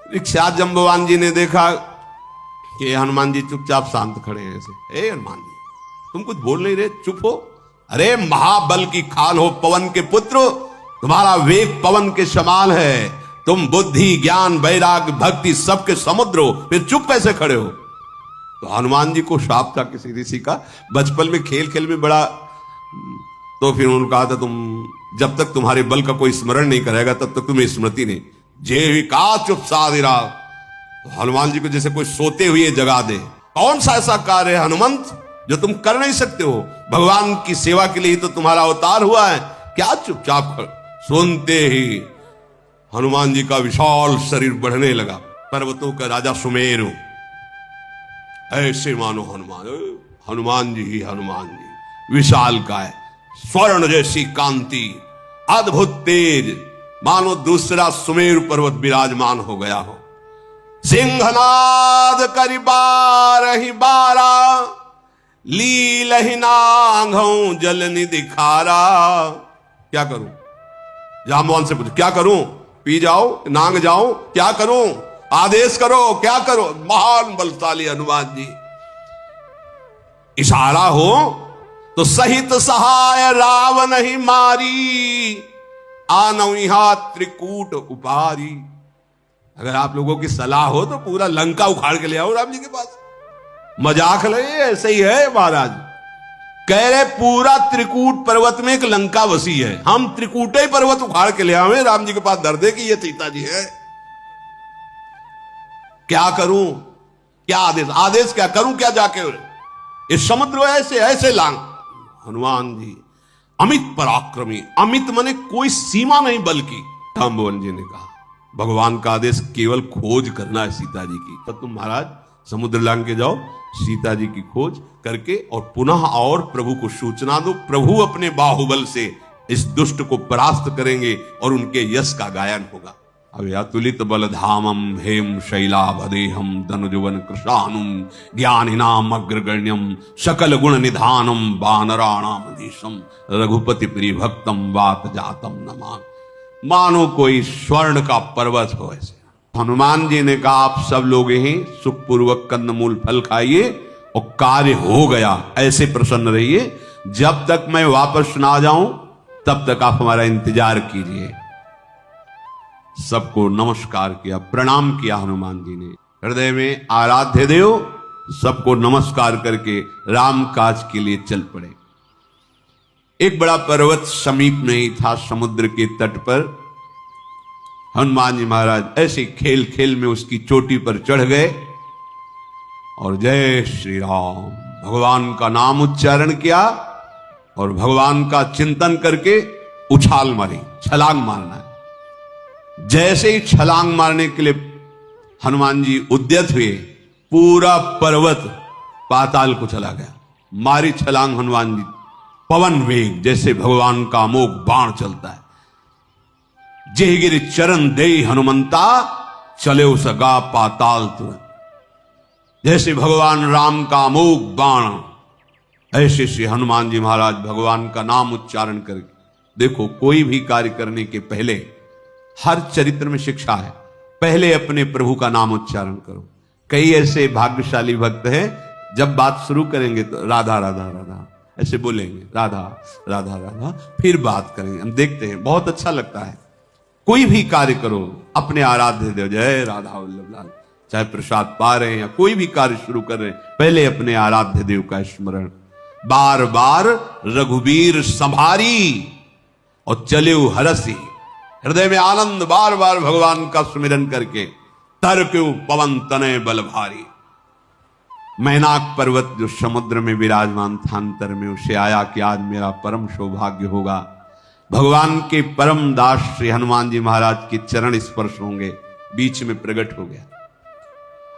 Rickshaw जंबवान जी ने देखा कि हनुमान जी चुपचाप शांत खड़े हैं ऐसे। ए हनुमान जी, तुम कुछ बोल नहीं रहे, चुप हो। अरे महाबल की खाल हो पवन के पुत्र, तुम्हारा वेग पवन के समान है, तुम बुद्धि ज्ञान वैराग्य भक्ति सबके समुद्र हो, फिर चुप कैसे खड़े हो। तो हनुमान जी को शाप था किसी ऋषि का, बचपन में खेल खेल में बड़ा, तो फिर उन्होंने कहा था तुम जब तक तुम्हारे बल का कोई स्मरण नहीं करेगा तब तक तुम्हें स्मृति नहीं। जे विका चुप साधिरा, तो हनुमान जी को जैसे कोई सोते हुए जगा दे। कौन सा ऐसा कार्य है हनुमंत जो तुम कर नहीं सकते हो, भगवान की सेवा के लिए ही तो तुम्हारा अवतार हुआ है, क्या चुपचाप खड़े। सुनते ही हनुमान जी का विशाल शरीर बढ़ने लगा, पर्वतों का राजा सुमेरु ऐसे मानो हनुमान जी ही हनुमान जी, विशाल काय, स्वर्ण जैसी कांति, अद्भुत तेज, मानो दूसरा सुमेरु पर्वत विराजमान हो गया हो। सिंहनाद करि बारहि बारा, लीलहि नांगौ जल निधि खारा। क्या करूं, जाम्बवान से पूछो क्या करूं, पी जाओ नांग जाओ, क्या करूं, आदेश करो क्या करो। महान बलशाली हनुमान जी, इशारा हो तो सहित सहाय रावण ही मारी, आनौ यहाँ त्रिकूट उपारी। अगर आप लोगों की सलाह हो तो पूरा लंका उखाड़ के ले आओ राम जी के पास। मजाक ले, ऐसे ही है महाराज। कह रहे पूरा त्रिकूट पर्वत में एक लंका बसी है, हम त्रिकूट ही पर्वत उखाड़ के ले आवे राम जी के पास दर्द है कि ये सीता जी है। क्या करूं, क्या आदेश, आदेश क्या करूं, क्या जाके इस समुद्र ऐसे ऐसे लांग। हनुमान जी अमित पराक्रमी, अमित माने कोई सीमा नहीं बल की। जाम्बवान जी ने कहा भगवान का आदेश केवल खोज करना है सीता जी की, तब तुम महाराज समुद्र लांग के जाओ, सीता जी की खोज करके और पुनः और प्रभु को सूचना दो। प्रभु अपने बाहुबल से इस दुष्ट को परास्त करेंगे और उनके यश का गायन होगा। अब अतुलित बलधामम हेम शैलाभदेहम धनुजुवन कृशानुम ज्ञानिनाम अग्रगण्यम सकल गुण निधानम वानराणाम देशम रघुपति प्रिय भक्तम वात जातम नमान। मानो कोई स्वर्ण का पर्वत हो ऐसे। हनुमान जी ने कहा आप सब लोग यही सुखपूर्वक कंदमूल फल खाइए और कार्य हो गया, ऐसे प्रसन्न रहिए। जब तक मैं वापस ना जाऊं तब तक आप हमारा इंतजार कीजिए। सबको नमस्कार किया, प्रणाम किया हनुमान जी ने। हृदय में आराध्य देव सबको नमस्कार करके राम काज के लिए चल पड़े। एक बड़ा पर्वत समीप में ही था, समुद्र के तट पर। हनुमान जी महाराज ऐसे खेल खेल में उसकी चोटी पर चढ़ गए और जय श्री राम भगवान का नाम उच्चारण किया और भगवान का चिंतन करके उछाल मारी, छलांग मारना है। जैसे ही छलांग मारने के लिए हनुमान जी उद्यत हुए, पूरा पर्वत पाताल को चला गया। मारी छलांग हनुमान जी, पवन वेग जैसे भगवान का अमोघ बाण चलता है। जेहगिरि चरण दे हनुमंता, चले सगा पाताल तुरंत। जैसे भगवान राम का अमोघ बाण, ऐसे से हनुमान जी महाराज भगवान का नाम उच्चारण करके। देखो कोई भी कार्य करने के पहले, हर चरित्र में शिक्षा है, पहले अपने प्रभु का नाम उच्चारण करो। कई ऐसे भाग्यशाली भक्त हैं जब बात शुरू करेंगे तो राधा राधा राधा ऐसे बोलेंगे, राधा राधा राधा, फिर बात करेंगे। हम देखते हैं बहुत अच्छा लगता है। कोई भी कार्य करो अपने आराध्य देव, जय राधा वल्लभ लाल, चाहे प्रसाद पा रहे हैं या कोई भी कार्य शुरू कर रहे हैं, पहले अपने आराध्य देव का स्मरण। बार बार रघुवीर संभारी और चले हरसी, हृदय में आनंद, बार बार भगवान का सुमिरन करके। तर क्यों पवन तनय बल भारी। मैनाक पर्वत जो समुद्र में विराजमान था अंतर में, उसे आया कि आज मेरा परम सौभाग्य होगा, भगवान के परम दास श्री हनुमान जी महाराज के चरण स्पर्श होंगे। बीच में प्रकट हो गया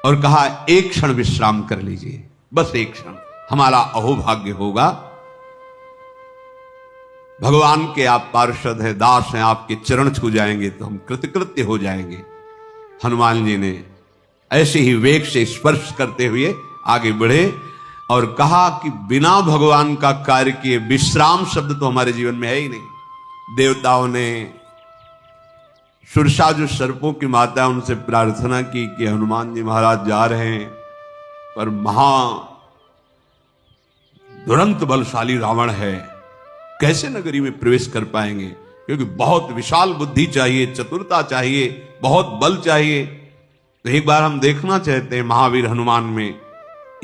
और कहा एक क्षण विश्राम कर लीजिए, बस एक क्षण, हमारा अहोभाग्य होगा। भगवान के आप पार्षद हैं, दास हैं, आपके चरण छू जाएंगे तो हम कृतकृत्य हो जाएंगे। हनुमान जी ने ऐसे ही वेग से स्पर्श करते हुए आगे बढ़े और कहा कि बिना भगवान का कार्य किए विश्राम शब्द तो हमारे जीवन में है ही नहीं। देवताओं ने सुरसा जो सर्पों की माता है उनसे प्रार्थना की कि हनुमान जी महाराज जा रहे हैं पर महा दुरंत बलशाली रावण है, कैसे नगरी में प्रवेश कर पाएंगे, क्योंकि बहुत विशाल बुद्धि चाहिए, चतुरता चाहिए, बहुत बल चाहिए। तो एक बार हम देखना चाहते हैं महावीर हनुमान में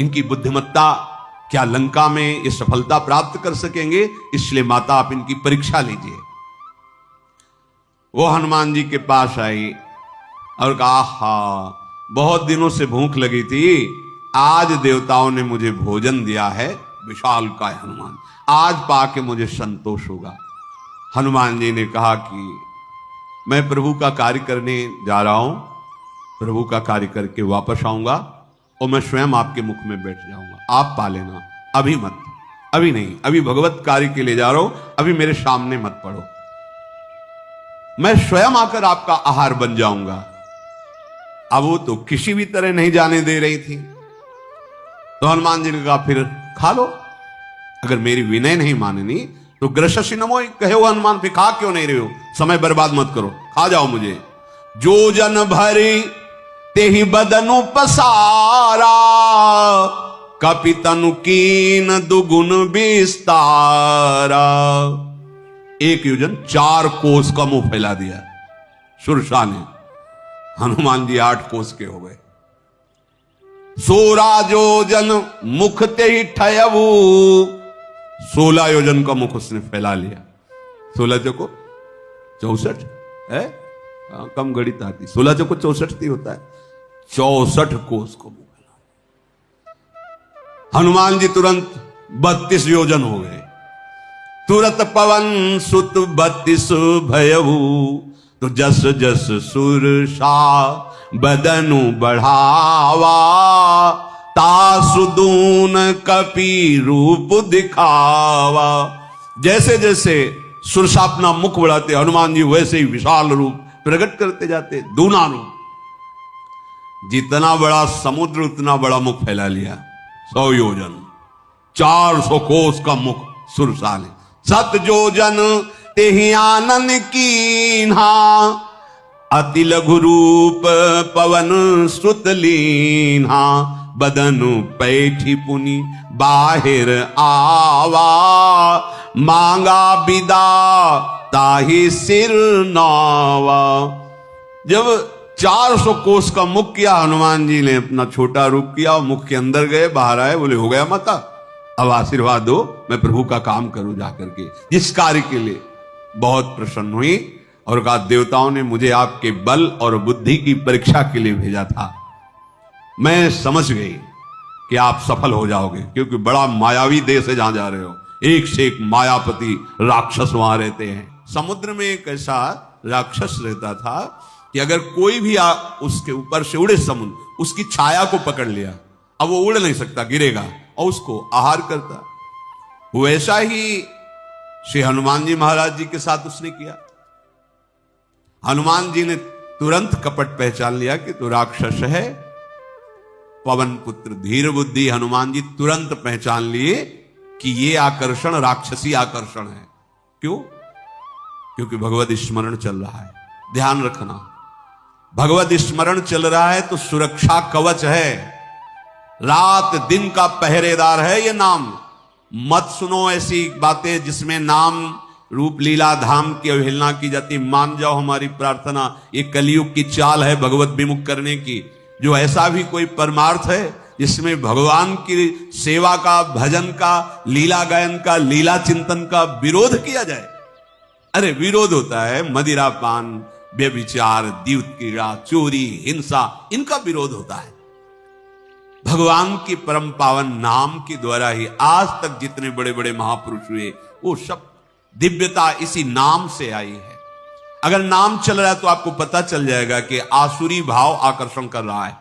इनकी बुद्धिमत्ता, क्या लंका में ये सफलता प्राप्त कर सकेंगे, इसलिए माता आप इनकी परीक्षा लीजिए। वो हनुमान जी के पास आई और कहा, हा बहुत दिनों से भूख लगी थी, आज देवताओं ने मुझे भोजन दिया है, विशाल काय हनुमान, आज पाके मुझे संतोष होगा। हनुमान जी ने कहा कि मैं प्रभु का कार्य करने जा रहा हूं, प्रभु का कार्य करके वापस आऊंगा और मैं स्वयं आपके मुख में बैठ जाऊंगा, आप पा लेना, अभी मत, अभी नहीं, अभी भगवत कार्य के लिए जा रहा हूं, अभी मेरे सामने मत पड़ो, मैं स्वयं आकर आपका आहार बन जाऊंगा। अब वो तो किसी भी तरह नहीं जाने दे रही थी। तो हनुमान जी ने कहा फिर खा लो, अगर मेरी विनय नहीं माननी तो ग्रससी नमो कहे हो हनुमान, फिर खा क्यों नहीं रहे हो, समय बर्बाद मत करो, खा जाओ मुझे। जो जन भरी तेहि बदनु पसारा, कपितनु कीन दुगुन विस्तारा। एक योजन 4 कोस का मुंह फैला दिया सुरसा ने, हनुमान जी 8 कोस के हो गए। 16 योजन मुख ते ही ठयबू, 16 योजन का मुख उसने फैला लिया। 16 चौको 64 है, कम गणित आती, 16 चौको 64 होता है, 64 कोस को मुंह फैला। हनुमान जी तुरंत 32 योजन हो गए। तुरत पवन सुत 32 भयऊ, तो जस जस सुरसा बदनु बढ़ावा, तासुदून कपि रूप दिखावा। जैसे जैसे सुरसा अपना मुख बढ़ाते हनुमान जी वैसे ही विशाल रूप प्रकट करते जाते, दूना रूप। जितना बड़ा समुद्र उतना बड़ा मुख फैला लिया, 100 योजन, 400 कोस का मुख सुरसा ने। 7 योजन तेहि आनन कीन्हा, अति लघु रूप पवन सुत लीन्हा। बदनु पैठी पुनि बाहिर आवा, मांगा विदा ताहि सिर नावा। जब 400 कोस का मुख किया, हनुमान जी ने अपना छोटा रूप किया, मुख के अंदर गए, बाहर आए, बोले हो गया माता, अब आशीर्वाद दो, मैं प्रभु का काम करूं जाकर के। जिस कार्य के लिए बहुत प्रसन्न हुई और कहा देवताओं ने मुझे आपके बल और बुद्धि की परीक्षा के लिए भेजा था, मैं समझ गई कि आप सफल हो जाओगे, क्योंकि बड़ा मायावी देश है जहां जा रहे हो, एक से एक मायापति राक्षस वहां रहते हैं। समुद्र में एक ऐसा राक्षस रहता था कि अगर कोई भी उसके ऊपर से उड़े समुद्र, उसकी छाया को पकड़ लिया, अब वो उड़ नहीं सकता, गिरेगा, और उसको आहार करता। वैसा ही श्री हनुमान जी महाराज जी के साथ उसने किया। हनुमान जी ने तुरंत कपट पहचान लिया कि तो राक्षस है, पवन पुत्र धीर बुद्धि। हनुमान जी तुरंत पहचान लिए कि ये आकर्षण राक्षसी आकर्षण है। क्यों? क्योंकि भगवत स्मरण चल रहा है। ध्यान रखना, भगवत स्मरण चल रहा है तो सुरक्षा कवच है, रात दिन का पहरेदार है ये नाम। मत सुनो ऐसी बातें जिसमें नाम रूप लीला धाम की अवहेलना की जाती। मान जाओ हमारी प्रार्थना, ये कलयुग की चाल है भगवत विमुख करने की। जो ऐसा भी कोई परमार्थ है जिसमें भगवान की सेवा का, भजन का, लीला गायन का, लीला चिंतन का विरोध किया जाए, अरे विरोध होता है मदिरा पान, व्यभिचार, द्यूत क्रीड़ा, चोरी, हिंसा, इनका विरोध होता है। भगवान की परम पावन नाम के द्वारा ही आज तक जितने बड़े बड़े महापुरुष हुए वो सब दिव्यता इसी नाम से आई है। अगर नाम चल रहा है तो आपको पता चल जाएगा कि आसुरी भाव आकर्षण कर रहा है।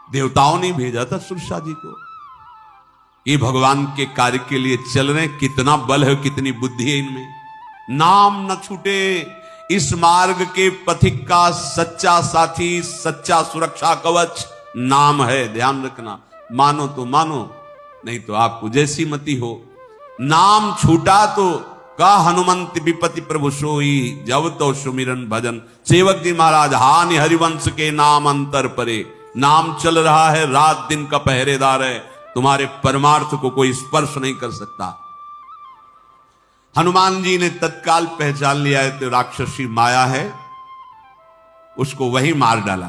देवताओं ने भेजा था सुरसा जी को, ये भगवान के कार्य के लिए चल रहे। कितना बल है, कितनी बुद्धि है इनमें। नाम न छूटे इस मार्ग के पथिक का सच्चा साथी, सच्चा सुरक्षा कवच नाम है। ध्यान रखना, मानो तो मानो, नहीं तो आपको जैसी मति हो। नाम छूटा तो का हनुमंत विपति प्रभु सोई, जब तो सुमिरन भजन। सेवक जी महाराज, हानि हरिवंश के नाम अंतर परे, नाम चल रहा है, रात दिन का पहरेदार है, तुम्हारे परमार्थ को कोई स्पर्श नहीं कर सकता। हनुमान जी ने तत्काल पहचान लिया है तो राक्षसी माया है, उसको वही मार डाला।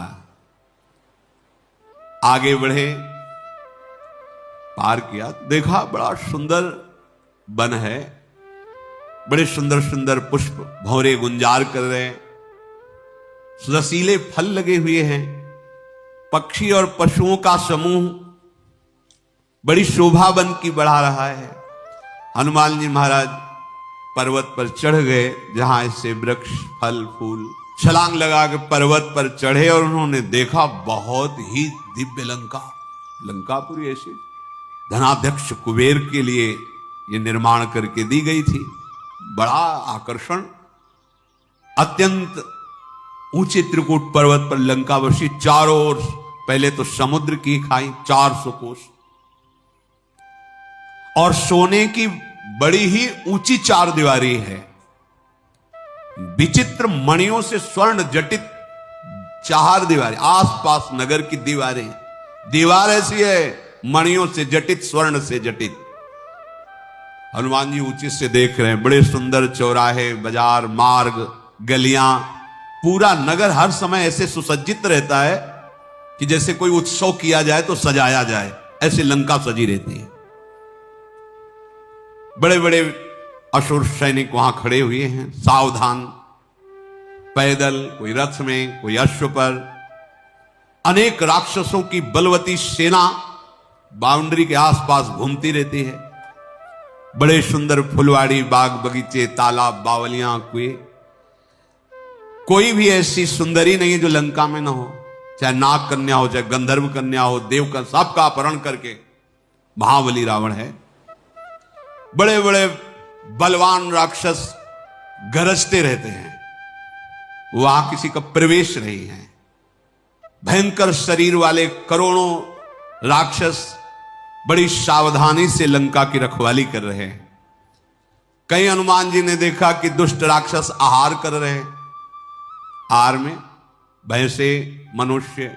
आगे बढ़े, पार किया, देखा बड़ा सुंदर वन है, बड़े सुंदर सुंदर पुष्प भौरे गुंजार कर रहे हैं, रसीले फल लगे हुए हैं, पक्षी और पशुओं का समूह बड़ी शोभा वन की बढ़ा रहा है। हनुमान जी महाराज पर्वत पर चढ़ गए, जहां इससे वृक्ष फल फूल, छलांग लगा के पर्वत पर चढ़े और उन्होंने देखा बहुत ही दिव्य लंका। लंकापुरी ऐसी धनाध्यक्ष कुबेर के लिए ये निर्माण करके दी गई थी। बड़ा आकर्षण, अत्यंत ऊंचे त्रिकूट पर्वत पर लंका बसी, चारों ओर पहले तो समुद्र की खाई 400 कोस, और सोने की बड़ी ही ऊंची 4 दीवारी है, विचित्र मणियों से स्वर्ण जटित 4 दीवारें, आसपास नगर की दीवारें, दीवार ऐसी है मणियों से जटित, स्वर्ण से जटित। हनुमान जी ऊंचे से देख रहे हैं, बड़े सुंदर चौराहे, बाजार, मार्ग, गलियां, पूरा नगर हर समय ऐसे सुसज्जित रहता है कि जैसे कोई उत्सव किया जाए तो सजाया जाए, ऐसे लंका सजी रहती है। बड़े बड़े असुर सैनिक वहां खड़े हुए हैं, सावधान, पैदल, कोई रथ में, कोई अश्व पर। अनेक राक्षसों की बलवती सेना बाउंड्री के आसपास घूमती रहती है। बड़े सुंदर फुलवाड़ी, बाग बगीचे, तालाब, बावलियां, कुएं, कोई भी ऐसी सुंदरी नहीं है जो लंका में ना हो, चाहे नाग कन्या हो, चाहे गंधर्व कन्या हो, देव का, सबका अपहरण करके महाबली रावण है। बड़े बड़े बलवान राक्षस गरजते रहते हैं, वहां किसी का प्रवेश नहीं है। भयंकर शरीर वाले करोड़ों राक्षस बड़ी सावधानी से लंका की रखवाली कर रहे हैं। कई हनुमान जी ने देखा कि दुष्ट राक्षस आहार कर रहे हैं, आहार में भैंसे, मनुष्य,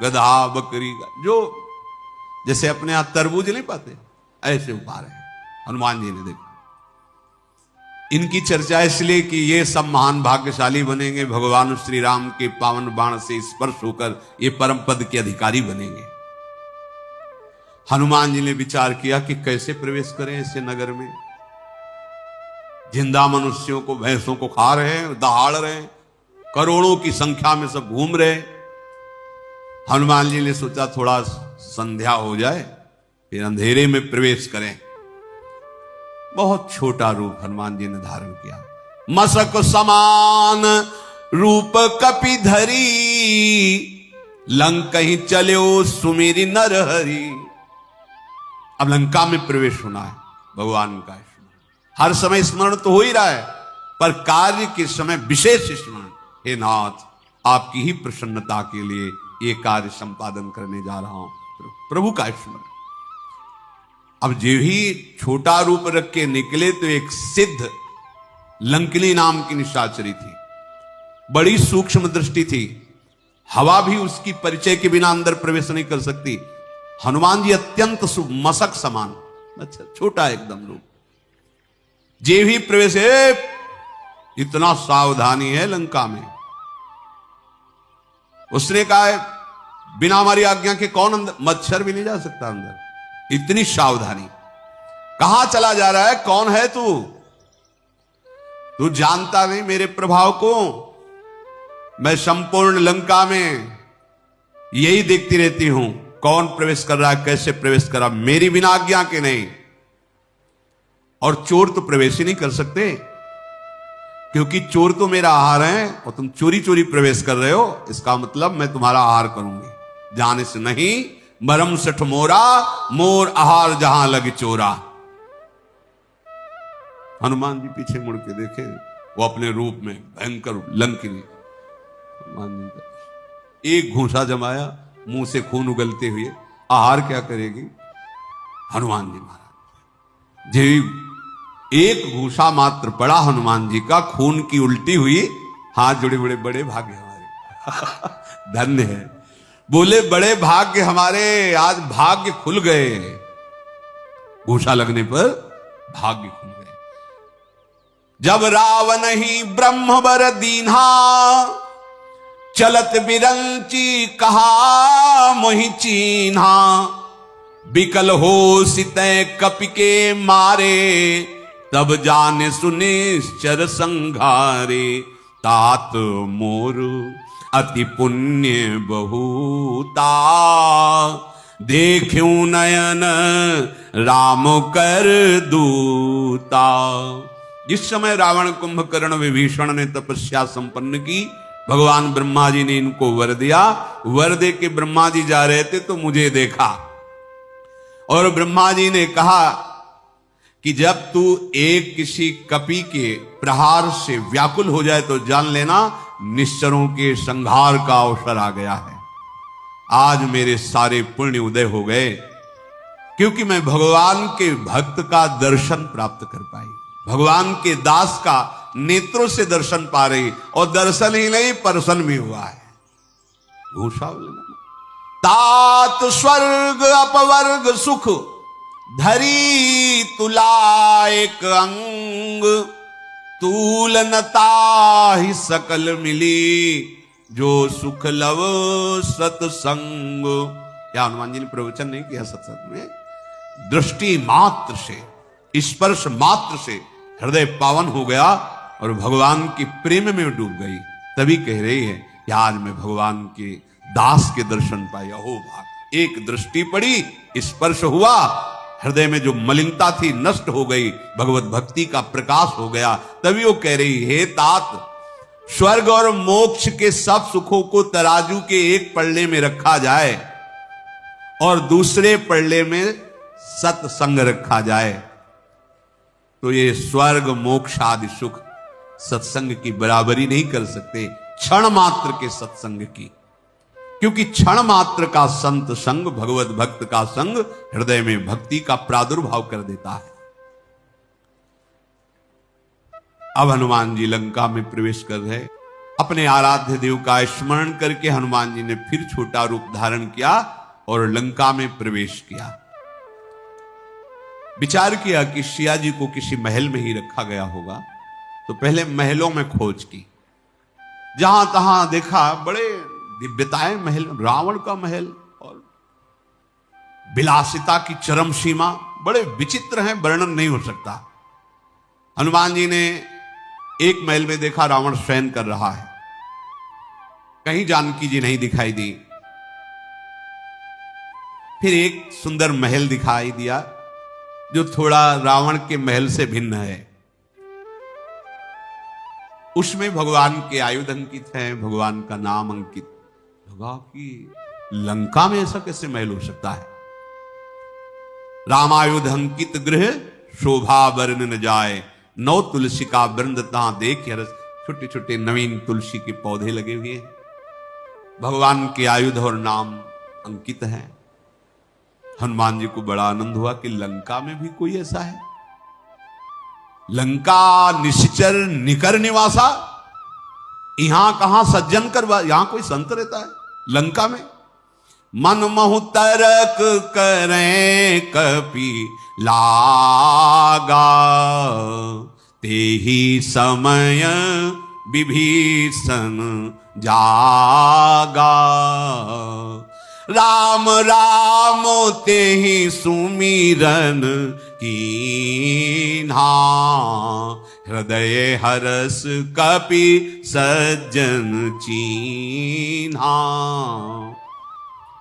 गधा, बकरी, जो जैसे अपने यहां तरबूज नहीं पाते, ऐसे उपा रहे हैं। हनुमान जी ने देखा। इनकी चर्चा इसलिए कि ये सब महान भाग्यशाली बनेंगे, भगवान श्री राम के पावन बाण से स्पर्श होकर ये परम पद के अधिकारी बनेंगे। हनुमान जी ने विचार किया कि कैसे प्रवेश करें ऐसे नगर में, जिंदा मनुष्यों को, भैंसों को खा रहे हैं, दहाड़ रहे हैं, करोड़ों की संख्या में सब घूम रहे। हनुमान जी ने सोचा थोड़ा संध्या हो जाए, फिर अंधेरे में प्रवेश करें। बहुत छोटा रूप हनुमान जी ने धारण किया, मसक समान रूप कपिधरी, लंक ही चलो सुमेरी नरहरि। अब लंका में प्रवेश होना है, भगवान का स्मरण, हर समय स्मरण तो हो ही रहा है, पर कार्य के समय विशेष स्मरण। हे नाथ, आपकी ही प्रसन्नता के लिए ये कार्य संपादन करने जा रहा हूं, प्रभु का स्मरण। अब जो ही छोटा रूप रख के निकले तो एक सिद्ध लंकिनी नाम की निशाचरी थी, बड़ी सूक्ष्म दृष्टि थी, हवा भी उसकी परिचय के बिना अंदर प्रवेश नहीं कर सकती। हनुमान जी अत्यंत मसक समान, अच्छा छोटा एकदम रूप, जे भी प्रवेश है, इतना सावधानी है लंका में। उसने कहा बिना हमारी आज्ञा के कौन अंदर, मच्छर भी नहीं जा सकता अंदर, इतनी सावधानी। कहां चला जा रहा है, कौन है तू? तू जानता नहीं मेरे प्रभाव को, मैं संपूर्ण लंका में यही देखती रहती हूं, कौन प्रवेश कर रहा है, कैसे प्रवेश कर रहा, मेरी बिना आज्ञा के नहीं। और चोर तो प्रवेश ही नहीं कर सकते, क्योंकि चोर तो मेरा आहार है, और तुम चोरी चोरी प्रवेश कर रहे हो, इसका मतलब मैं तुम्हारा आहार करूंगी। जाने से नहीं, मरम सठ मोरा, मोर आहार जहां लगे चोरा। हनुमान जी पीछे मुड़ के देखे, वो अपने रूप में भयंकर लंकिनी। हनुमान जी का एक घूंसा जमाया, मुंह से खून उगलते हुए, आहार क्या करेगी? हनुमान जी महाराज जी एक घूसा मात्र पड़ा हनुमान जी का, खून की उल्टी हुई, हाथ जुड़े बड़े बड़े भाग्य हमारे धन्य है। बोले बड़े भाग्य हमारे, आज भाग्य खुल गए, घूसा लगने पर भाग्य खुल गए। जब रावण ही ब्रह्मवर दीन्हा, चलत बिरंची कहा मोहि चीन्हा, बिकल हो सितय कपि के मारे, तब जाने सुने चर संघारे, तात मोर अति पुण्य बहुता, देखूं नयन राम कर दूता। जिस समय रावण कुंभकर्ण विभीषण ने तपस्या संपन्न की, भगवान ब्रह्मा जी ने इनको वर दिया। वर दे के ब्रह्मा जी जा रहे थे तो मुझे देखा और ब्रह्मा जी ने कहा कि जब तू एक किसी कपि के प्रहार से व्याकुल हो जाए तो जान लेना निश्चरों के संहार का अवसर आ गया है। आज मेरे सारे पुण्य उदय हो गए, क्योंकि मैं भगवान के भक्त का दर्शन प्राप्त कर पाई, भगवान के दास का नेत्रों से दर्शन पा रही, और दर्शन ही नहीं प्रसन्न भी हुआ है। घूसा तात स्वर्ग अपवर्ग सुख, धरी तुला एक अंग, तूलनता ही सकल मिली, जो सुख लव सत्संग। क्या हनुमान जी ने प्रवचन नहीं किया सत्संग में? दृष्टि मात्र से, स्पर्श मात्र से हृदय पावन हो गया और भगवान की प्रेम में डूब गई। तभी कह रही है कि आज मैं भगवान के दास के दर्शन पाया हो भाग। एक दृष्टि पड़ी, स्पर्श हुआ, हृदय में जो मलिनता थी नष्ट हो गई, भगवत भक्ति का प्रकाश हो गया। तभी वो कह रही, हे तात, स्वर्ग और मोक्ष के सब सुखों को तराजू के एक पल्ले में रखा जाए और दूसरे पल्ले में सत्संग रखा जाए, तो ये स्वर्ग मोक्ष आदि सुख सत्संग की बराबरी नहीं कर सकते, क्षण मात्र के सत्संग की। क्योंकि क्षण मात्र का संत संग, भगवत भक्त का संग हृदय में भक्ति का प्रादुर्भाव कर देता है। अब हनुमान जी लंका में प्रवेश कर रहे, अपने आराध्य देव का स्मरण करके हनुमान जी ने फिर छोटा रूप धारण किया और लंका में प्रवेश किया। विचार किया कि सिया जी को किसी महल में ही रखा गया होगा, तो पहले महलों में खोज की। जहां तहां देखा बड़े दिव्यताएं महल, रावण का महल और विलासिता की चरम सीमा, बड़े विचित्र हैं, वर्णन नहीं हो सकता। हनुमान जी ने एक महल में देखा रावण शयन कर रहा है, कहीं जानकी जी नहीं दिखाई दी। फिर एक सुंदर महल दिखाई दिया जो थोड़ा रावण के महल से भिन्न है। उसमें भगवान के आयुध अंकित हैं, भगवान का नाम अंकित। लगा कि लंका में ऐसा कैसे महल हो सकता है? रामायुध अंकित गृह शोभा बरन न जाए, नौ तुलसी का वृंद तहां देख हरस। छोटे छोटे नवीन तुलसी के पौधे लगे हुए हैं, भगवान के आयुध और नाम अंकित हैं। हनुमान जी को बड़ा आनंद हुआ कि लंका में भी कोई ऐसा है। लंका निश्चर निकर निवासा, यहां कहां सज्जन कर, यहां कोई संत रहता है लंका में? मन महु तरक करें कपि लागा, ते ही समय विभीषण जागा। राम राम ते ही सुमिरन कीन्हा, हृदय हरस कपि सज्जन चीन्हा।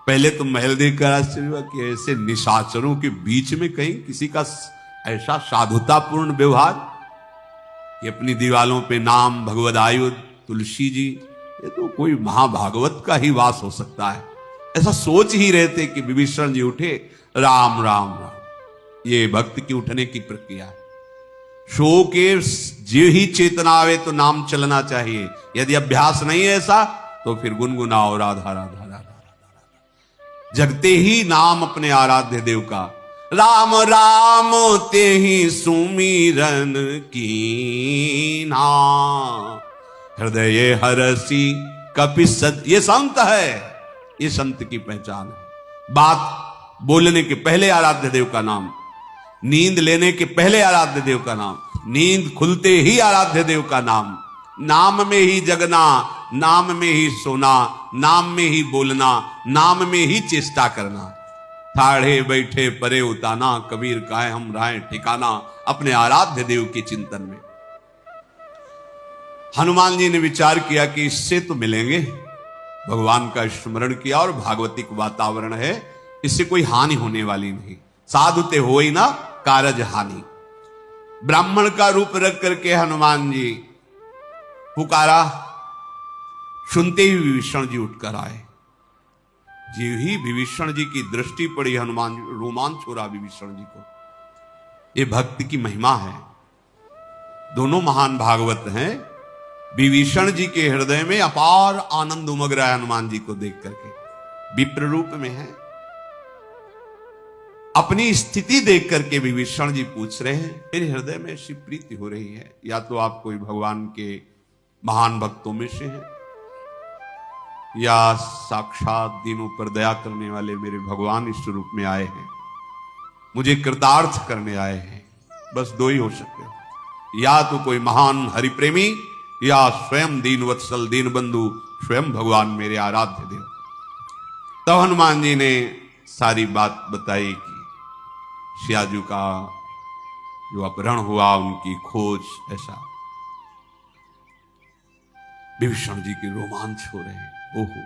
पहले तो महल देखकर आश्चर्य हुआ कि ऐसे निशाचरों के बीच में कहीं किसी का ऐसा साधुतापूर्ण व्यवहार कि अपनी दीवालों पे नाम, भगवद आयुध, तुलसी जी, ये तो कोई महाभागवत का ही वास हो सकता है। ऐसा सोच ही रहे थे कि विभीषण जी उठे, राम राम राम। ये भक्त की उठने की प्रक्रिया है। शो के जो ही चेतना आवे तो नाम चलना चाहिए। यदि अभ्यास नहीं है ऐसा तो फिर गुनगुनाओ राधा राधा राधा राधा। जगते ही नाम अपने आराध्य देव का। राम राम ते ही सुमिरन कीना, हृदय हरसी कपि सद। ये संत है, ये संत की पहचान है। बात बोलने के पहले आराध्य देव का नाम, नींद लेने के पहले आराध्य देव का नाम, नींद खुलते ही आराध्य देव का नाम, नाम में ही जगना, नाम में ही सोना, नाम में ही बोलना, नाम में ही चेष्टा करना। ठाढ़े बैठे परे उताना, कबीर काहे हम राहे ठिकाना, अपने आराध्य देव के चिंतन में। हनुमान जी ने विचार किया कि इससे तो मिलेंगे, भगवान का स्मरण किया और भागवतिक वातावरण है, इससे कोई हानि होने वाली नहीं। साधुते हो ही ना कारज हानि। ब्राह्मण का रूप रख करके हनुमान जी पुकारा, सुनते ही विभीषण जी उठकर आए। जी ही विभीषण जी की दृष्टि पड़ी, हनुमान जी रोमांच हो रहा विभीषण जी को। ये भक्ति की महिमा है। दोनों महान भागवत हैं। विभीषण जी के हृदय में अपार आनंद उमग रहा है हनुमान जी को देख करके। विप्र रूप में है, अपनी स्थिति देख करके विभीषण जी पूछ रहे हैं, मेरे हृदय में ऐसी प्रीति हो रही है, या तो आप कोई भगवान के महान भक्तों में से हैं, या साक्षात दीनों पर दया करने वाले मेरे भगवान इस रूप में आए हैं, मुझे कृतार्थ करने आए हैं। बस दो ही हो सकते हो, या तो कोई महान हरिप्रेमी, या स्वयं दीन वत्सल दीन बंधु स्वयं भगवान मेरे आराध्य देव। तब हनुमान जी ने सारी बात बताई कि सियाजू का जो अपहरण हुआ, उनकी खोज, ऐसा। विभीषण जी के रोमांच हो रहे हैं। ओहो,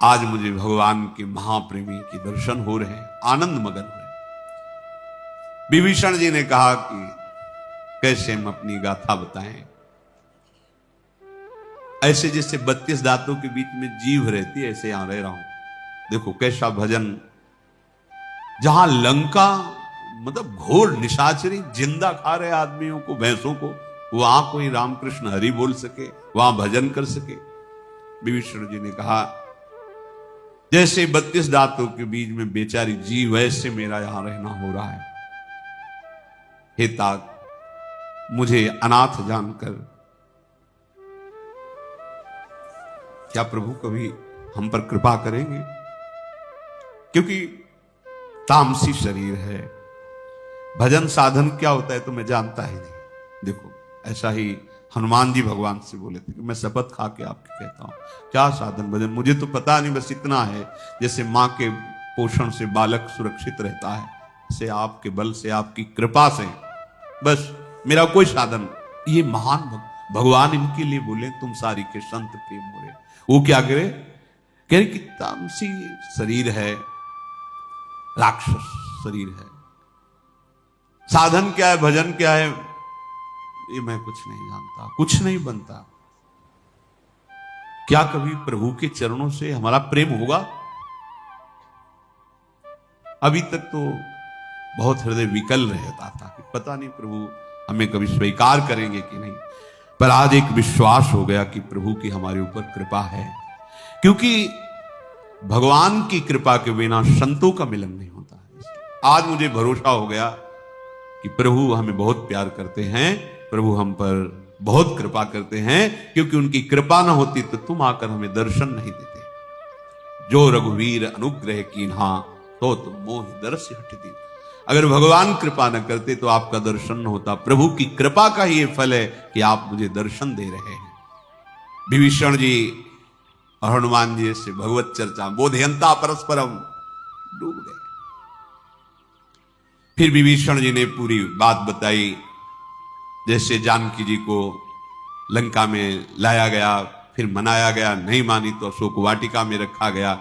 आज मुझे भगवान के महाप्रेमी के दर्शन हो रहे हैं, आनंद मगन हुए। विभीषण जी ने कहा कि कैसे हम अपनी गाथा बताएं। ऐसे जैसे 32 दांतों के बीच में जीभ रहती है, ऐसे यहां रह रहा हूं। देखो कैसा भजन, जहां लंका मतलब घोर निशाचरी जिंदा खा रहे आदमियों को, भैंसों को, वहां कोई रामकृष्ण हरि बोल सके, वहां भजन कर सके। विभीषण जी ने कहा, जैसे 32 दांतों के बीच में बेचारी जीव, वैसे मेरा यहां रहना हो रहा है। हे तात, मुझे अनाथ जानकर क्या प्रभु कभी हम पर कृपा करेंगे? क्योंकि तामसी शरीर है, भजन साधन क्या होता है तो मैं जानता ही नहीं। देखो ऐसा ही हनुमान जी भगवान से बोले थे कि मैं शपथ खा के आपके कहता हूं, क्या साधन भजन मुझे तो पता नहीं, बस इतना है जैसे मां के पोषण से बालक सुरक्षित रहता है, से आपके बल से, आपकी कृपा से, बस मेरा कोई साधन। ये महान भगवान इनके लिए बोले, तुम सारी के संत प्रेम हो रहे। वो क्या करे, कह रहे कि तामसी शरीर है, राक्षस शरीर है, साधन क्या है, भजन क्या है, ये मैं कुछ नहीं जानता, कुछ नहीं बनता। क्या कभी प्रभु के चरणों से हमारा प्रेम होगा? अभी तक तो बहुत हृदय विकल रहता था कि पता नहीं प्रभु हमें कभी स्वीकार करेंगे कि नहीं, पर आज एक विश्वास हो गया कि प्रभु की हमारे ऊपर कृपा है। क्योंकि भगवान की कृपा के बिना संतों का मिलन नहीं होता। आज मुझे भरोसा हो गया कि प्रभु हमें बहुत प्यार करते हैं, प्रभु हम पर बहुत कृपा करते हैं, क्योंकि उनकी कृपा ना होती तो तुम आकर हमें दर्शन नहीं देते। जो रघुवीर अनुग्रह कीन्हा, तो तुम मोहि दर्श हट दी। अगर भगवान कृपा न करते तो आपका दर्शन न होता। प्रभु की कृपा का ही ये फल है कि आप मुझे दर्शन दे रहे हैं। विभीषण जी और हनुमान जी से भगवत चर्चा बोधयंता परस्परम डूब गए। फिर विभीषण जी ने पूरी बात बताई, जैसे जानकी जी को लंका में लाया गया, फिर मनाया गया, नहीं मानी तो अशोक वाटिका में रखा गया।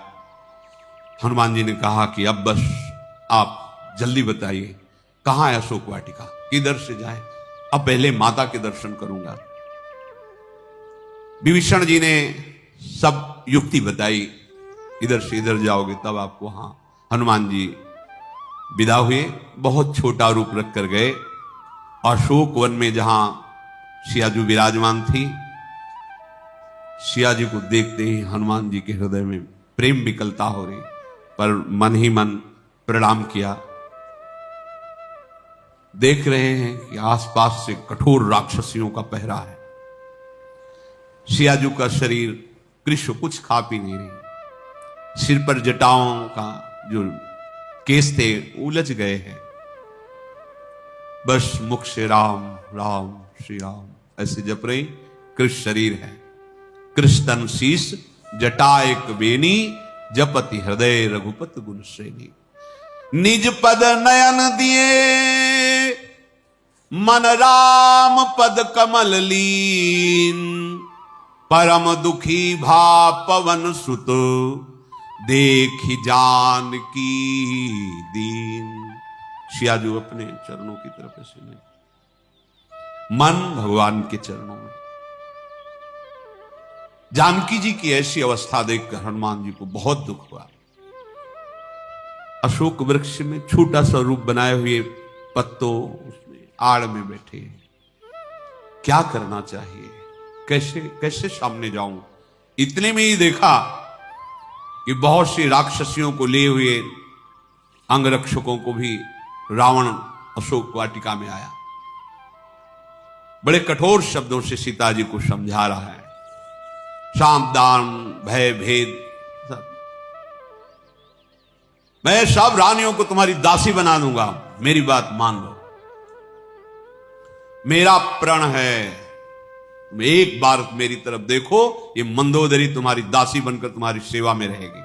हनुमान जी ने कहा कि अब बस आप जल्दी बताइए कहां है अशोक वाटिका, किधर से जाए, अब पहले माता के दर्शन करूंगा। विभीषण जी ने सब युक्ति बताई, इधर से इधर जाओगे तब आपको वहां। हनुमान जी विदा हुए, बहुत छोटा रूप रख कर गए अशोक वन में, जहां सियाजू विराजमान थी। सिया जी को देखते ही हनुमान जी के हृदय में प्रेम विकलता हो रही, पर मन ही मन प्रणाम किया। देख रहे हैं कि आसपास से कठोर राक्षसियों का पहरा है। सियाजू का शरीर कृष्ण कुछ खा पी नहीं रही, सिर पर जटाओं का जो केस थे उलझ गए हैं, बस मुख से राम राम श्री राम ऐसे जप रही। कृष्ण शरीर है, कृष्ण तन शीस जटा एक बेनी, जपति हृदय रघुपत गुण श्रेणी। निज पद नयन दिए मन राम पद कमल लीन, परम दुखी भा पवन सुत देखी जान की दीन। सियाजू अपने चरणों की तरफ ऐसे नहीं, मन भगवान के चरणों में। जानकी जी की ऐसी अवस्था देखकर हनुमान जी को बहुत दुख हुआ। अशोक वृक्ष में छोटा सा रूप बनाए हुए पत्तों उसमें आड़ में बैठे, क्या करना चाहिए, कैसे कैसे सामने जाऊं। इतने में ही देखा कि बहुत सी राक्षसियों को लिए हुए अंगरक्षकों को भी रावण अशोक वाटिका में आया। बड़े कठोर शब्दों से सीता जी को समझा रहा है, सावधान भय भेद सब, मैं सब रानियों को तुम्हारी दासी बना दूंगा, मेरी बात मान लो, मेरा प्रण है, तुम एक बार मेरी तरफ देखो, ये मंदोदरी तुम्हारी दासी बनकर तुम्हारी सेवा में रहेगी।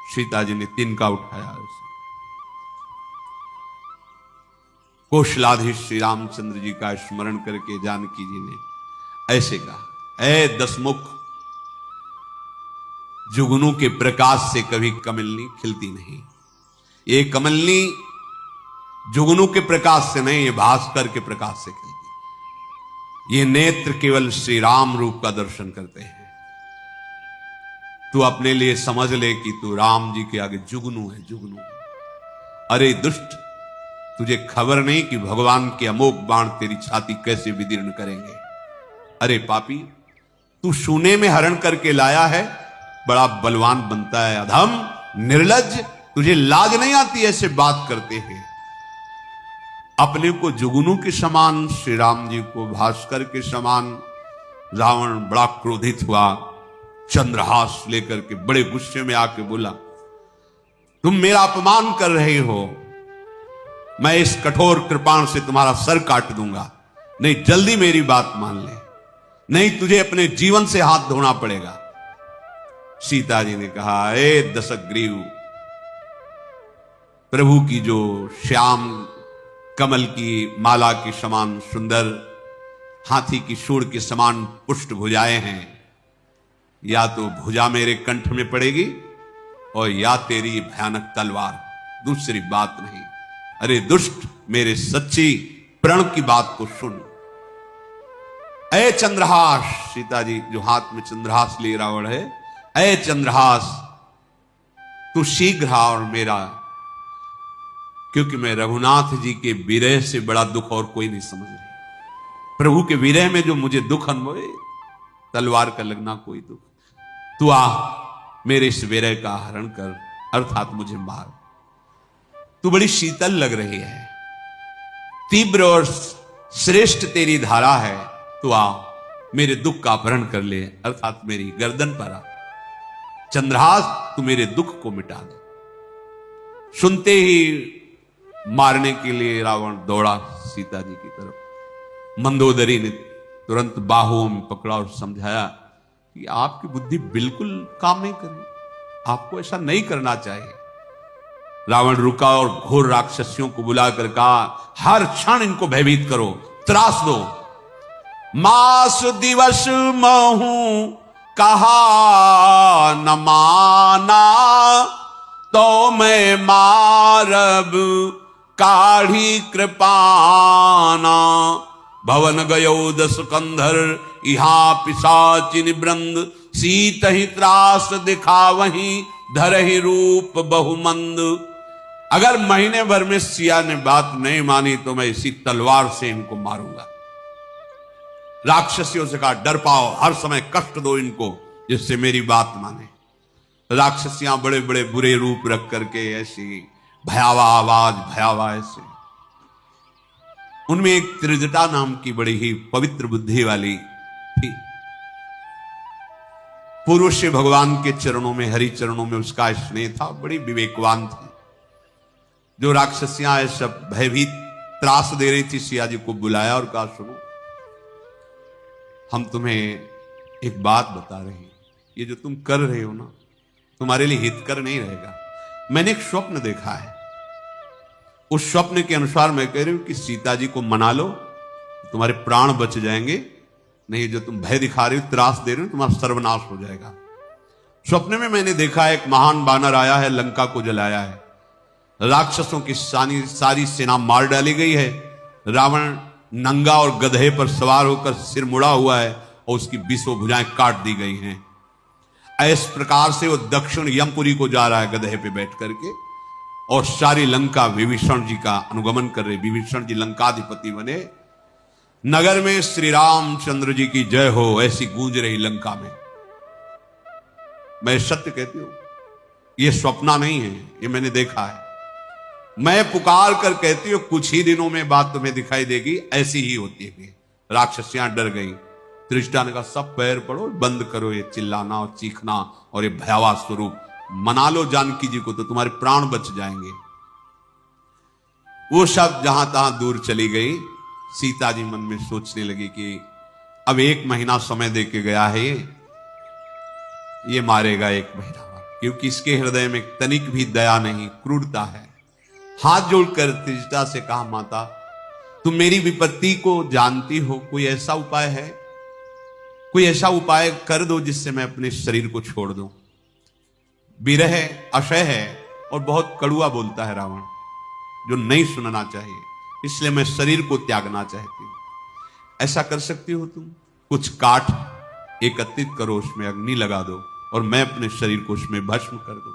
सीता जी ने तिनका उठाया उसे। कौशलाधीश श्री रामचंद्र जी का स्मरण करके जानकी जी ने ऐसे कहा, ऐ दसमुख, जुगनू के प्रकाश से कभी कमलनी खिलती नहीं। ये कमलनी जुगनू के प्रकाश से नहीं, ये भास्कर के प्रकाश से खिलती। ये नेत्र केवल श्री राम रूप का दर्शन करते हैं। तू अपने लिए समझ ले कि तू राम जी के आगे जुगनू है, जुगनू। अरे दुष्ट, तुझे खबर नहीं कि भगवान के अमोघ बाण तेरी छाती कैसे विदीर्ण करेंगे। अरे पापी, तू सोने में हरण करके लाया है, बड़ा बलवान बनता है। अधम, निर्लज्ज, तुझे लाज नहीं आती ऐसे बात करते हैं। अपने को जुगनू के समान, श्री राम जी को भास्कर के समान। रावण बड़ा क्रोधित हुआ, चंद्रहास लेकर के बड़े गुस्से में आके बोला, तुम मेरा अपमान कर रहे हो, मैं इस कठोर कृपाण से तुम्हारा सर काट दूंगा। नहीं, जल्दी मेरी बात मान ले, नहीं तुझे अपने जीवन से हाथ धोना पड़ेगा। सीता जी ने कहा, ए दशग्रीव, प्रभु की जो श्याम कमल की माला के समान सुंदर, हाथी की सूंड के समान पुष्ट भुजाएं हैं, या तो भुजा मेरे कंठ में पड़ेगी और या तेरी भयानक तलवार, दूसरी बात नहीं। अरे दुष्ट, मेरे सच्ची प्रण की बात को सुन। ऐ चंद्रहास, सीता जी जो हाथ में चंद्रहास लिए रावण है, ऐ चंद्रहास, तू शीघ्र आ और मेरा, क्योंकि मैं रघुनाथ जी के विरह से बड़ा दुख और कोई नहीं समझ रही। प्रभु के विरह में जो मुझे दुख अनुभव है, तलवार का लगना कोई दुख। तू आ, मेरे इस विरह का हरण कर, अर्थात मुझे मार। तू बड़ी शीतल लग रही है, तीव्र और श्रेष्ठ तेरी धारा है। तू आ, मेरे दुख का अपहरण कर ले, अर्थात मेरी गर्दन पर आ। चंद्रहास, तू मेरे दुख को मिटा दे। सुनते ही मारने के लिए रावण दौड़ा सीता जी की तरफ। मंदोदरी ने तुरंत बाहुओं में पकड़ा और समझाया कि आपकी बुद्धि बिल्कुल काम नहीं कर रही, आपको ऐसा नहीं करना चाहिए। रावण रुका और घोर राक्षसियों को बुलाकर कहा, हर क्षण इनको भयभीत करो, त्रास दो। मास दिवस महू कहा न माना, तो मैं मारब काढ़ी कृपाना। भवन गयो दस कंधर, इहा पिशाचिन वृंद। सीत ही त्रास दिखा वहीं, धर ही रूप बहुमंद। अगर महीने भर में सिया ने बात नहीं मानी तो मैं इसी तलवार से इनको मारूंगा। राक्षसियों से कहा, डर पाओ, हर समय कष्ट दो इनको, जिससे मेरी बात माने। राक्षसियां बड़े बड़े बुरे रूप रख करके ऐसी भयावह आवाज, भयावह ऐसे। उनमें एक त्रिजटा नाम की बड़ी ही पवित्र बुद्धि वाली थी। पूर्व से भगवान के चरणों में, हरि चरणों में उसका स्नेह था, बड़ी विवेकवान थी। जो राक्षसियां ये सब भयभीत त्रास दे रही थी, सिया जी को बुलाया और कहा सुनो, हम तुम्हें एक बात बता रहे हैं, ये जो तुम कर रहे हो ना, तुम्हारे लिए हितकर नहीं रहेगा। मैंने एक स्वप्न देखा है, उस स्वप्न के अनुसार मैं कह रही हूं कि सीता जी को मना लो, तुम्हारे प्राण बच जाएंगे, नहीं जो तुम भय दिखा रहे हो, त्रास दे रहे हो, तुम्हारा सर्वनाश हो जाएगा। स्वप्न में मैंने देखा एक महान बानर आया है, लंका को जलाया है, राक्षसों की सारी सेना मार डाली गई है, रावण नंगा और गधे पर सवार होकर सिर मुड़ा हुआ है और उसकी 20 भुजाएं काट दी गई हैं। इस प्रकार से वो दक्षिण यमपुरी को जा रहा है गधे पे बैठ करके, और सारी लंका विभीषण जी का अनुगमन कर रहे। विभीषण जी लंकाधिपति बने, नगर में श्री रामचंद्र जी की जय हो ऐसी गूंज रही लंका में। मैं सत्य कहती हूं, ये स्वप्न नहीं है, ये मैंने देखा है। मैं पुकार कर कहती हूं कुछ ही दिनों में बात तुम्हें दिखाई देगी, ऐसी ही होती है। राक्षसियां डर गई। त्रिजटा ने कहा सब पैर पड़ो, बंद करो ये चिल्लाना और चीखना और ये भयावह स्वरूप, मना लो जानकी जी को तो तुम्हारे प्राण बच जाएंगे। वो सब जहां तहां दूर चली गई। सीता जी मन में सोचने लगी कि अब 1 महीना समय दे के गया है, ये मारेगा 1 महीना, क्योंकि इसके हृदय में तनिक भी दया नहीं, क्रूरता है। हाथ जोड़कर त्रिजटा से कहा माता, तुम मेरी विपत्ति को जानती हो, कोई ऐसा उपाय है, कोई ऐसा उपाय कर दो जिससे मैं अपने शरीर को छोड़ दूं। विरह अशय है और बहुत कड़ुआ बोलता है रावण, जो नहीं सुनना चाहिए, इसलिए मैं शरीर को त्यागना चाहती हूं। ऐसा कर सकती हो तुम, कुछ काठ एकत्रित करो, उसमें अग्नि लगा दो और मैं अपने शरीर को उसमें भस्म कर दूं।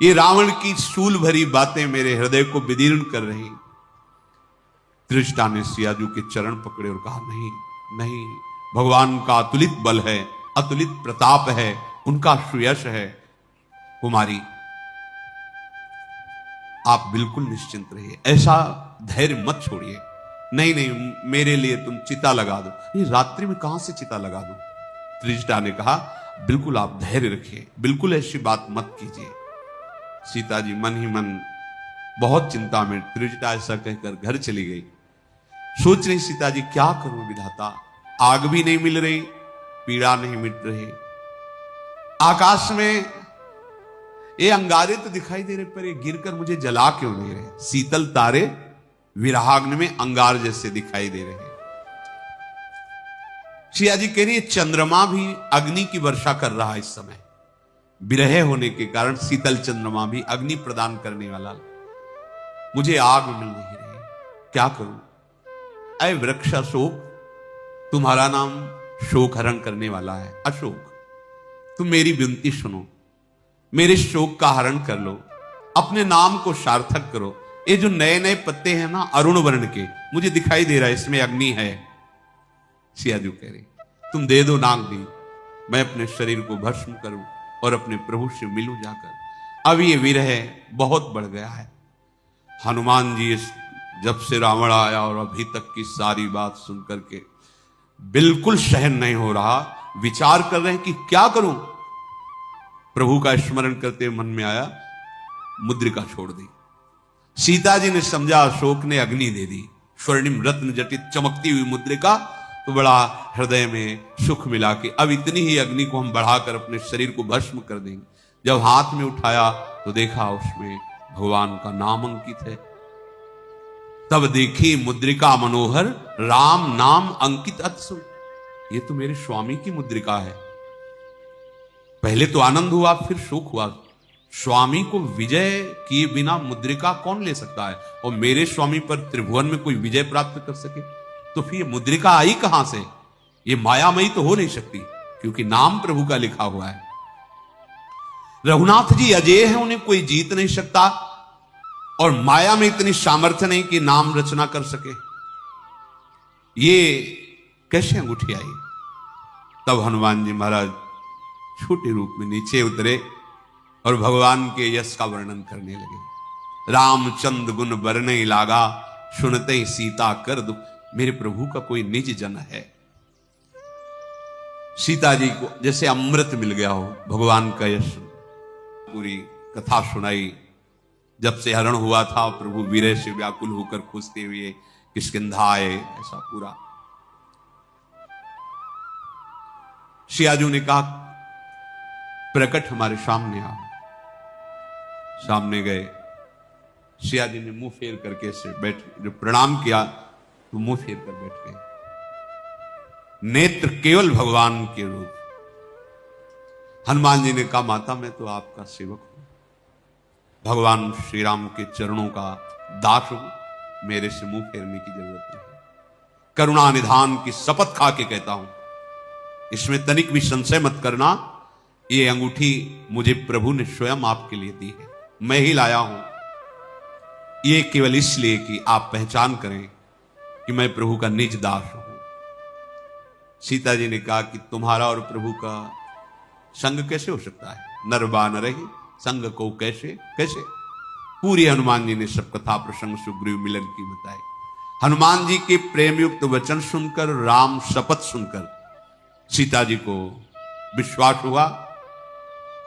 ये रावण की सूल भरी बातें मेरे हृदय को विदीर्ण कर रही। त्रिजटा ने सियाजू के चरण पकड़े और कहा नहीं नहीं, भगवान का अतुलित बल है, अतुलित प्रताप है, उनका सुयश है। कुमारी आप बिल्कुल निश्चिंत रहिए, ऐसा धैर्य मत छोड़िए। नहीं नहीं, मेरे लिए तुम चिता लगा दो। ये रात्रि में कहां से चिता लगा दो? त्रिजटा ने कहा बिल्कुल आप धैर्य रखिए, बिल्कुल ऐसी बात मत कीजिए। सीता जी मन ही मन बहुत चिंता में, त्रिजटा ऐसा कहकर घर चली गई। सोच रही सीता जी क्या करूं विधाता, आग भी नहीं मिल रही, पीड़ा नहीं मिट रही, आकाश में ये अंगारे तो दिखाई दे रहे पर ये गिरकर मुझे जला क्यों नहीं रहे? शीतल तारे विरहाग्नि में अंगार जैसे दिखाई दे रहे हैं। सिया जी कह रही है चंद्रमा भी अग्नि की वर्षा कर रहा है इस समय, विरह होने के कारण शीतल चंद्रमा भी अग्नि प्रदान करने वाला, मुझे आग मिल नहीं रही, क्या करूं? अय वृक्ष अशोक, तुम्हारा नाम शोक हरण करने वाला है। अशोक, तुम मेरी विनती सुनो, मेरे शोक का हरण कर लो, अपने नाम को सार्थक करो। ये जो नए नए पत्ते हैं ना अरुण वर्ण के, मुझे दिखाई दे रहा है इसमें अग्नि है। सियाजू कह रही तुम दे दो नाग दी, मैं अपने शरीर को भस्म करूं और अपने प्रभु से मिलूं जाकर। अब ये विरह बहुत बढ़ गया है। हनुमान जी जब से रावण आया और अभी तक की सारी बात सुन करके बिल्कुल सहन नहीं हो रहा, विचार कर रहे हैं कि क्या करूं। प्रभु का स्मरण करते मन में आया मुद्रिका छोड़ दी। सीता जी ने समझा अशोक ने अग्नि दे दी, स्वर्णिम रत्न जटित चमकती हुई मुद्रिका, तो बड़ा हृदय में सुख मिला कि अब इतनी ही अग्नि को हम बढ़ाकर अपने शरीर को भस्म कर देंगे। जब हाथ में उठाया तो देखा उसमें भगवान का नाम अंकित है। तब देखी मुद्रिका मनोहर, राम नाम अंकित अत्सु, ये तो मेरे स्वामी की मुद्रिका है। पहले तो आनंद हुआ, फिर शोक हुआ। स्वामी को विजय किए बिना मुद्रिका कौन ले सकता है? और मेरे स्वामी पर त्रिभुवन में कोई विजय प्राप्त कर सके तो फिर मुद्रिका आई कहां से? ये मायामयी तो हो नहीं सकती, क्योंकि नाम प्रभु का लिखा हुआ है। रघुनाथ जी अजय हैं, उन्हें कोई जीत नहीं सकता, और माया में इतनी सामर्थ्य नहीं कि नाम रचना कर सके। ये कैसे अंगूठी आई? तब हनुमान जी महाराज छोटे रूप में नीचे उतरे और भगवान के यश का वर्णन करने लगे। रामचंद्र गुण बरने लागा, सुनते ही सीता कर दुख। मेरे प्रभु का कोई निज जन है। सीता जी को जैसे अमृत मिल गया हो भगवान का यश। पूरी कथा सुनाई। जब से हरण हुआ था प्रभु वीरे से व्याकुल होकर खोजते हुए किष्किंधा आए, ऐसा पूरा। सियाजू ने कहा प्रकट हमारे सामने आओ। सामने गए। सिया जी ने मुंह फेर करके से बैठ, जो प्रणाम किया तो मुंह फेर कर बैठ गए। नेत्र केवल भगवान के रूप। हनुमान जी ने कहा माता मैं तो आपका सेवक हूं, भगवान श्री राम के चरणों का दास हूं, मेरे से मुंह फेरने की जरूरत नहीं। करुणा निधान की शपथ खा के कहता हूं, इसमें तनिक भी संशय मत करना। ये अंगूठी मुझे प्रभु ने स्वयं आपके लिए दी है, मैं ही लाया हूं। ये केवल इसलिए कि आप पहचान करें कि मैं प्रभु का निज दास हूं। सीता जी ने कहा कि तुम्हारा और प्रभु का संग कैसे हो सकता है? नर बानर ही संग को कैसे कैसे। पूरी हनुमान जी ने सब कथा प्रसंग सुग्रीव मिलन की बताई। हनुमान जी के प्रेम युक्त वचन सुनकर, राम शपथ सुनकर सीता जी को विश्वास हुआ,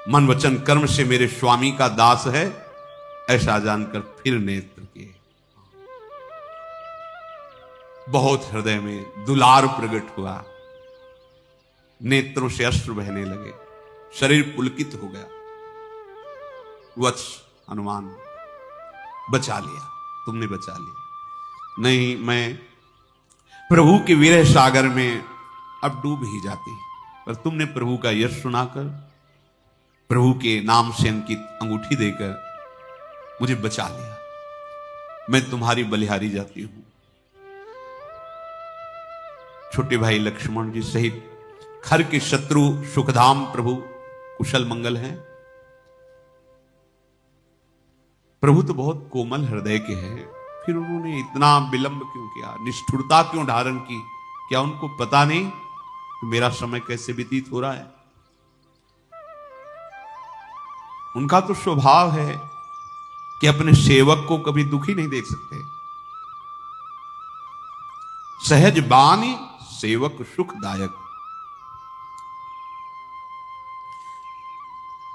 मन वचन कर्म से मेरे स्वामी का दास है, ऐसा जानकर फिर नेत्र किए। बहुत हृदय में दुलार प्रकट हुआ, नेत्रों से अश्रु बहने लगे, शरीर पुलकित हो गया। वत्स हनुमान बचा लिया, तुमने बचा लिया। नहीं, मैं प्रभु के विरह सागर में अब डूब ही जाती, पर तुमने प्रभु का यश सुनाकर, प्रभु के नाम से अंकित अंगूठी देकर मुझे बचा लिया। मैं तुम्हारी बलिहारी जाती हूं। छोटे भाई लक्ष्मण जी सहित खर के शत्रु सुखधाम प्रभु कुशल मंगल हैं। प्रभु तो बहुत कोमल हृदय के हैं, फिर उन्होंने इतना विलंब क्यों किया, निष्ठुरता क्यों धारण की? क्या उनको पता नहीं कि मेरा समय कैसे व्यतीत हो रहा है? उनका तो स्वभाव है कि अपने सेवक को कभी दुखी नहीं देख सकते। सहज बानी सेवक सुखदायक।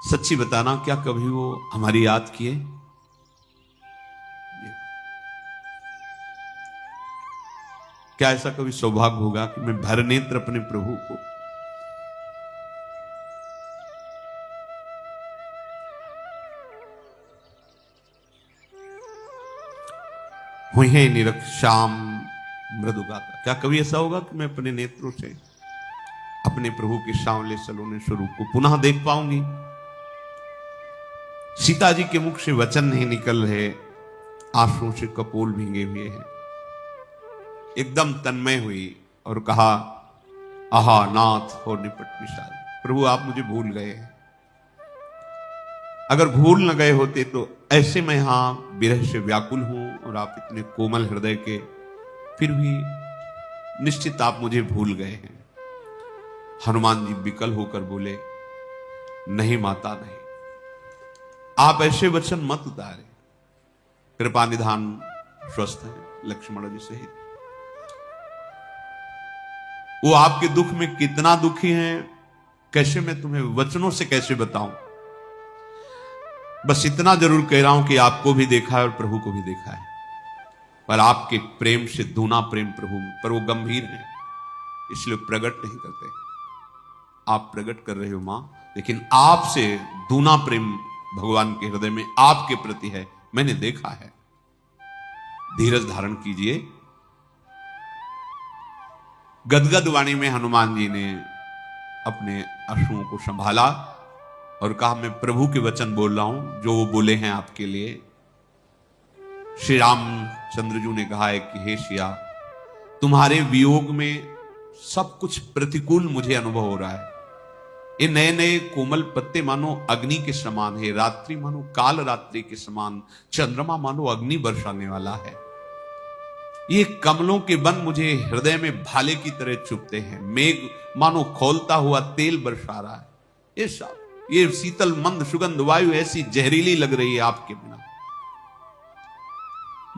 सच्ची बताना, क्या कभी वो हमारी याद किए? क्या ऐसा कभी सौभाग्य होगा कि मैं भर नेत्र अपने प्रभु को हुई है निरख श्याम मृदु गाता? क्या कभी ऐसा होगा कि मैं अपने नेत्रों से अपने प्रभु के सांवले सलोने स्वरूप को पुनः देख पाऊंगी? सीता जी के मुख से वचन नहीं निकल रहे, आंसुओं से कपोल भींगे हुए हैं। एकदम तन्मय हुई और कहा, आहा नाथ हो निपट विशाल। प्रभु आप मुझे भूल गए हैं। अगर भूल न गए होते तो ऐसे मैं यहां विरह से व्याकुल हूं और आप इतने कोमल हृदय के, फिर भी निश्चित आप मुझे भूल गए हैं। हनुमान जी विकल होकर बोले, नहीं माता नहीं, आप ऐसे वचन मत उतारे। कृपा निधान स्वस्थ है लक्ष्मण जी सहित। वो आपके दुख में कितना दुखी हैं, कैसे मैं तुम्हें वचनों से कैसे बताऊं। बस इतना जरूर कह रहा हूं कि आपको भी देखा है और प्रभु को भी देखा है, पर आपके प्रेम से दूना प्रेम प्रभु पर वो गंभीर है, इसलिए प्रकट नहीं करते। आप प्रकट कर रहे हो मां, लेकिन आपसे दूना प्रेम भगवान के हृदय में आपके प्रति है, मैंने देखा है। धीरज धारण कीजिए। गदगद वाणी में हनुमान जी ने अपने अश्रुओं को संभाला और कहा, मैं प्रभु के वचन बोल रहा हूं जो वो बोले हैं आपके लिए। श्री रामचंद्र जी ने कहा है कि हे सिया, तुम्हारे वियोग में सब कुछ प्रतिकूल मुझे अनुभव हो रहा है। ये नए नए कोमल पत्ते मानो अग्नि के समान है, रात्रि मानो काल रात्रि के समान, चंद्रमा मानो अग्नि बरसाने वाला है। ये कमलों के वन मुझे हृदय में भाले की तरह चुभते हैं, मेघ मानो खौलता हुआ तेल बरसा रहा है। ये शीतल मंद सुगंध वायु ऐसी जहरीली लग रही है आपके बिना।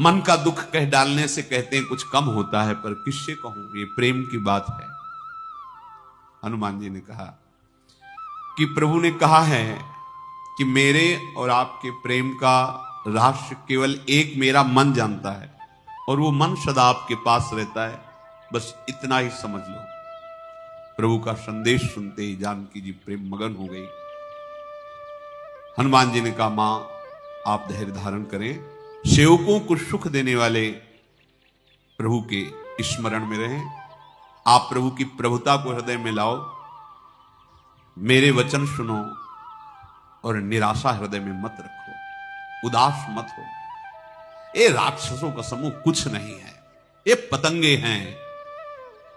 मन का दुख कह डालने से कहते हैं कुछ कम होता है, पर किससे कहूं, ये प्रेम की बात है। हनुमान जी ने कहा कि प्रभु ने कहा है कि मेरे और आपके प्रेम का रहस्य केवल एक मेरा मन जानता है, और वो मन सदा आपके पास रहता है, बस इतना ही समझ लो। प्रभु का संदेश सुनते ही जानकी जी प्रेम मगन हो गई। हनुमान जी ने कहा, मां आप धैर्य धारण करें, सेवकों को सुख देने वाले प्रभु के स्मरण में रहें, आप प्रभु की प्रभुता को हृदय में लाओ, मेरे वचन सुनो और निराशा हृदय में मत रखो, उदास मत हो। ये राक्षसों का समूह कुछ नहीं है, ये पतंगे हैं।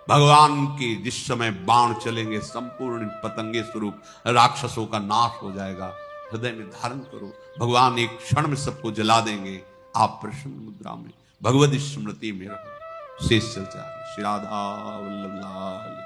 भगवान के जिस समय बाण चलेंगे संपूर्ण पतंगे स्वरूप राक्षसों का नाश हो जाएगा। हृदय में धारण करो, भगवान एक क्षण में सबको जला देंगे। आप प्रसन्न मुद्रा में भगवत स्मृति में रहो। शेष चल श्री राधा वल्लभ लाल।